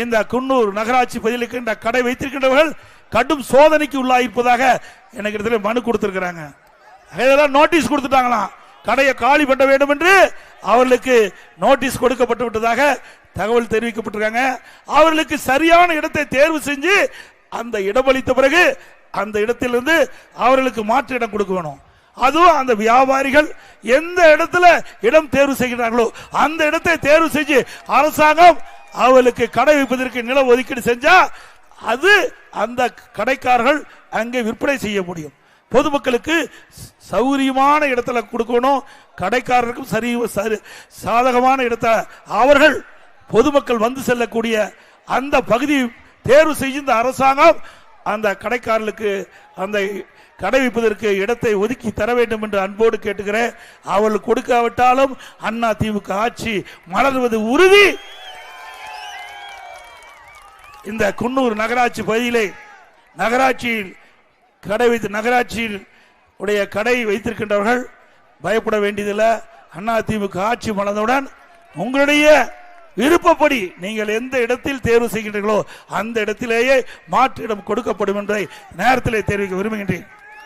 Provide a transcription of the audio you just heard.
இந்த குன்னூர் நகராட்சி பகுதியில் இந்த கடை வைத்திருக்கின்றவர்கள் கடும் சோதனைக்கு உள்ளாயிருப்பதாக எனக்கு இடத்துல மனு கொடுத்திருக்கிறாங்க. நோட்டீஸ் கொடுத்துட்டாங்களாம். கடையை காலி பண்ண வேண்டும் என்று அவர்களுக்கு நோட்டீஸ் கொடுக்கப்பட்டு விட்டதாக தகவல் தெரிவிக்கப்பட்டிருக்காங்க. அவர்களுக்கு சரியான இடத்தை தேர்வு செஞ்சு அந்த இடமளித்த பிறகு அந்த இடத்திலிருந்து அவர்களுக்கு மாற்று இடம் கொடுக்க வேணும். அதுவும் அந்த வியாபாரிகள் எந்த இடத்துல இடம் தேர்வு செய்கிறார்களோ அந்த இடத்தை தேர்வு செஞ்சு அரசாங்கம் அவர்களுக்கு கடை வைப்பதற்கு நில ஒதுக்கீடு செஞ்சா அது அந்த கடைக்காரர்கள் அங்கே விற்பனை செய்ய முடியும். பொதுமக்களுக்கு சௌகரியமான இடத்துல கொடுக்கணும். கடைக்காரருக்கும் சரி சாதகமான இடத்தை அவர்கள் பொதுமக்கள் வந்து செல்லக்கூடிய அந்த பகுதி தேர்வு செய்த அரசாங்கம் அந்த கடைக்காரர்களுக்கு அந்த கடை வைப்பதற்கு இடத்தை ஒதுக்கி தர வேண்டும் என்று அன்போடு கேட்டுக்கிறேன். அவர்கள் கொடுக்காவிட்டாலும் அண்ணா திமுக ஆட்சி மலர்வது உறுதி. இந்த குன்னூர் நகராட்சி பகுதியிலே நகராட்சியில் நகராட்சியில் உடைய கடை வைத்திருக்கின்றவர்கள் பயப்பட வேண்டியதில்லை. அண்ணா திமுக ஆட்சி மலர்ந்தவுடன் உங்களுடைய விருப்பப்படி நீங்கள் எந்த இடத்தில் தேர்வு செய்கின்றீர்களோ அந்த இடத்திலேயே மாற்று இடம் கொடுக்கப்படும் என்பதை நேரத்திலே தெரிவிக்க விரும்புகின்றேன்.